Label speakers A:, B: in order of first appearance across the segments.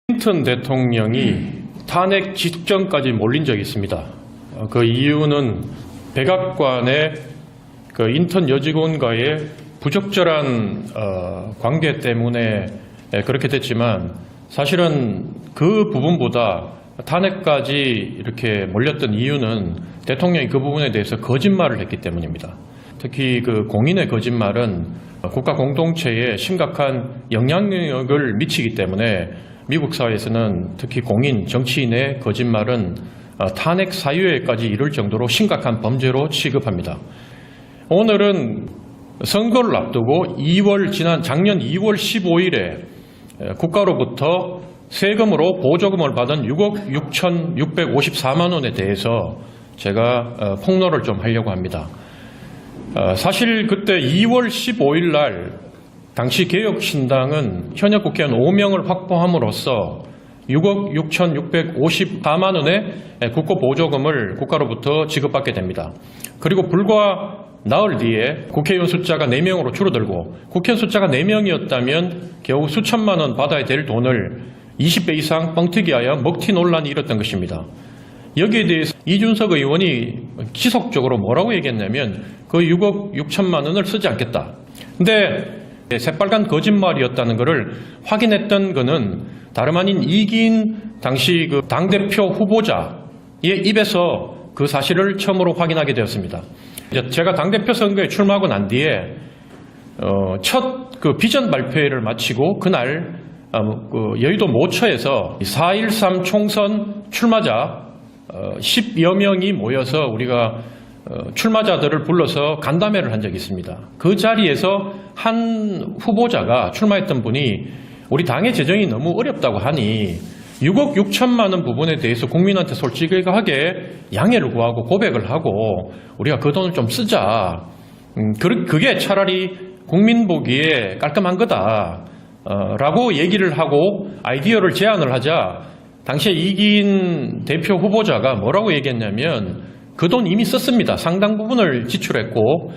A: 클린턴 대통령이 탄핵 직전까지 몰린 적이 있습니다. 그 이유는 백악관의 그 인턴 여직원과의 부적절한 관계 때문에 그렇게 됐지만, 사실은 그 부분보다 탄핵까지 이렇게 몰렸던 이유는 대통령이 그 부분에 대해서 거짓말을 했기 때문입니다. 특히 그 공인의 거짓말은 국가 공동체에 심각한 영향력을 미치기 때문에 미국 사회에서는 특히 공인, 정치인의 거짓말은 탄핵 사유에까지 이를 정도로 심각한 범죄로 취급합니다. 오늘은 선거를 앞두고 작년 2월 15일에 국가로부터 세금으로 보조금을 받은 6억 6,654만 원에 대해서 제가 폭로를 좀 하려고 합니다. 사실 그때 2월 15일 날 당시 개혁신당은 현역 국회의원 5명을 확보함으로써 6억 6,654만 원의 국고 보조금을 국가로부터 지급받게 됩니다. 그리고 불과 나흘 뒤에 국회의원 숫자가 4명으로 줄어들고, 국회의원 숫자가 4명이었다면 겨우 수천만 원 받아야 될 돈을 20배 이상 뻥튀기하여 먹튀 논란이 일었던 것입니다. 여기에 대해서 이준석 의원이 지속적으로 뭐라고 얘기했냐면 그 6억 6천만 원을 쓰지 않겠다. 근데 새빨간 거짓말이었다는 것을 확인했던 것은 다름 아닌 이긴 당시 그 당대표 후보자의 입에서 그 사실을 처음으로 확인하게 되었습니다. 제가 당대표 선거에 출마하고 난 뒤에 첫 그 비전 발표회를 마치고 그날 그 여의도 모처에서 4.13 총선 출마자 10여 명이 모여서 우리가 출마자들을 불러서 간담회를 한 적이 있습니다. 그 자리에서 한 후보자가, 출마했던 분이 우리 당의 재정이 너무 어렵다고 하니 6억 6천만 원 부분에 대해서 국민한테 솔직하게 양해를 구하고 고백을 하고 우리가 그 돈을 좀 쓰자. 그게 차라리 국민 보기에 깔끔한 거다. 라고 얘기를 하고 아이디어를 제안을 하자, 당시에 이긴 대표 후보자가 뭐라고 얘기했냐면 그 돈 이미 썼습니다. 상당 부분을 지출했고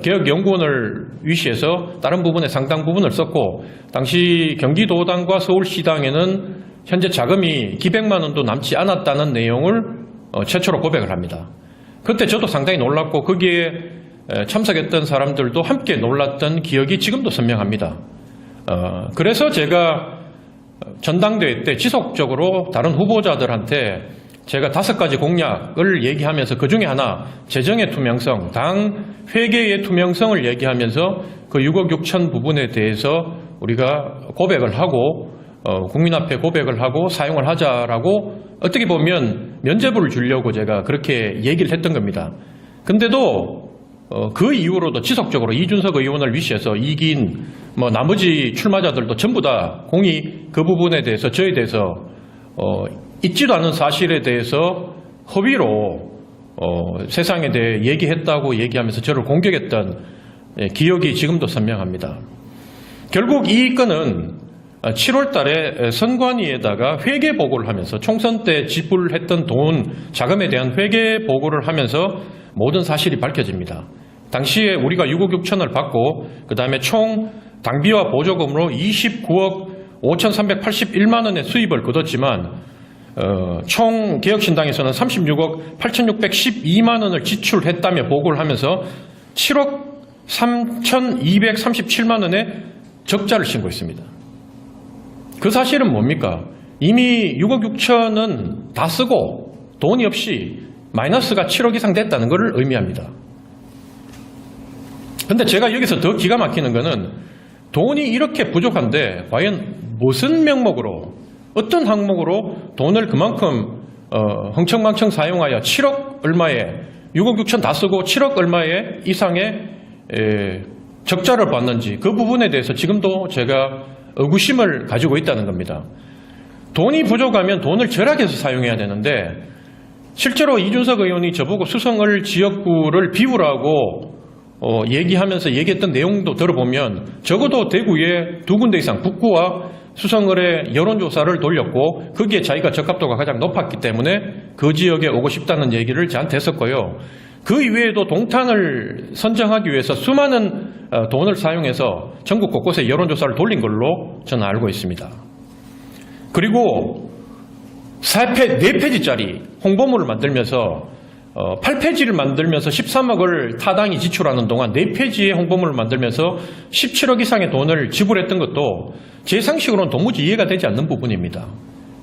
A: 개혁연구원을 위시해서 다른 부분에 상당 부분을 썼고, 당시 경기도당과 서울시당에는 현재 자금이 기백만 원도 남지 않았다는 내용을 최초로 고백을 합니다. 그때 저도 상당히 놀랐고 거기에 참석했던 사람들도 함께 놀랐던 기억이 지금도 선명합니다. 그래서 제가 전당대회 때 지속적으로 다른 후보자들한테 제가 5가지 공약을 얘기하면서 그 중에 하나, 재정의 투명성, 당 회계의 투명성을 얘기하면서 그 6억 6천 부분에 대해서 우리가 고백을 하고 국민 앞에 고백을 하고 사용을 하자라고, 어떻게 보면 면죄부를 주려고 제가 그렇게 얘기를 했던 겁니다. 근데도 그 이후로도 지속적으로 이준석 의원을 위시해서 이긴 나머지 출마자들도 전부 다 공이 그 부분에 대해서 저에 대해서 있지도 않은 사실에 대해서 허위로 세상에 대해 얘기했다고 얘기하면서 저를 공격했던 기억이 지금도 선명합니다. 결국 이 건은 7월 달에 선관위에다가 회계 보고를 하면서 총선 때 지불했던 돈, 자금에 대한 회계 보고를 하면서 모든 사실이 밝혀집니다. 당시에 우리가 6억 6천을 받고 그 다음에 총 당비와 보조금으로 29억 5,381만 원의 수입을 거뒀지만 총 개혁신당에서는 36억 8,612만 원을 지출했다며 보고를 하면서 7억 3,237만 원의 적자를 신고했습니다. 그 사실은 뭡니까? 이미 6억 6천은 다 쓰고 돈이 없이 마이너스가 7억 이상 됐다는 것을 의미합니다. 그런데 제가 여기서 더 기가 막히는 것은 돈이 이렇게 부족한데 과연 무슨 명목으로, 어떤 항목으로 돈을 그만큼 흥청망청 사용하여 7억 얼마에 6억 6천 다 쓰고 7억 얼마에 이상의 적자를 봤는지, 그 부분에 대해서 지금도 제가 의구심을 가지고 있다는 겁니다. 돈이 부족하면 돈을 절약해서 사용해야 되는데, 실제로 이준석 의원이 저보고 수성을 지역구를 비우라고 얘기하면서 얘기했던 내용도 들어보면 적어도 대구에 2군데 이상 북구와 수성을의 여론조사를 돌렸고 거기에 자기가 적합도가 가장 높았기 때문에 그 지역에 오고 싶다는 얘기를 저한테 했었고요. 그 이외에도 동탄을 선정하기 위해서 수많은 돈을 사용해서 전국 곳곳에 여론조사를 돌린 걸로 저는 알고 있습니다. 그리고 4페이지짜리 홍보물을 만들면서 8페이지를 만들면서 13억을 타당이 지출하는 동안 4페이지의 홍보물을 만들면서 17억 이상의 돈을 지불했던 것도 제 상식으로는 도무지 이해가 되지 않는 부분입니다.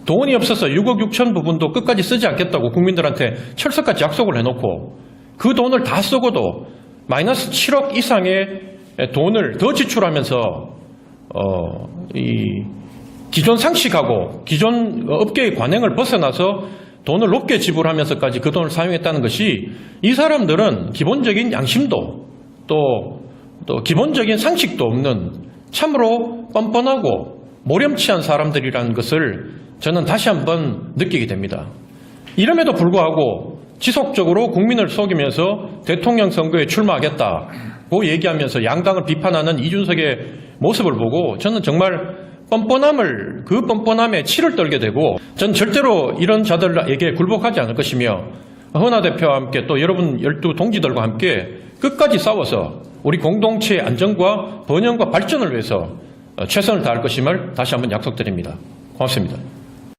A: 돈이 없어서 6억 6천 부분도 끝까지 쓰지 않겠다고 국민들한테 철석같이 약속을 해놓고 그 돈을 다 쓰고도 마이너스 7억 이상의 돈을 더 지출하면서 이 기존 상식하고 기존 업계의 관행을 벗어나서 돈을 높게 지불하면서까지 그 돈을 사용했다는 것이 이 사람들은 기본적인 양심도 또 기본적인 상식도 없는 참으로 뻔뻔하고 모렴치한 사람들이라는 것을 저는 다시 한번 느끼게 됩니다. 이름에도 불구하고 지속적으로 국민을 속이면서 대통령 선거에 출마하겠다고 얘기하면서 양당을 비판하는 이준석의 모습을 보고 저는 정말 그 뻔뻔함에 치를 떨게 되고 전 절대로 이런 자들에게 굴복하지 않을 것이며 허은하 대표와 함께 또 여러분 12 동지들과 함께 끝까지 싸워서 우리 공동체의 안정과 번영과 발전을 위해서 최선을 다할 것임을 다시 한번 약속드립니다. 고맙습니다.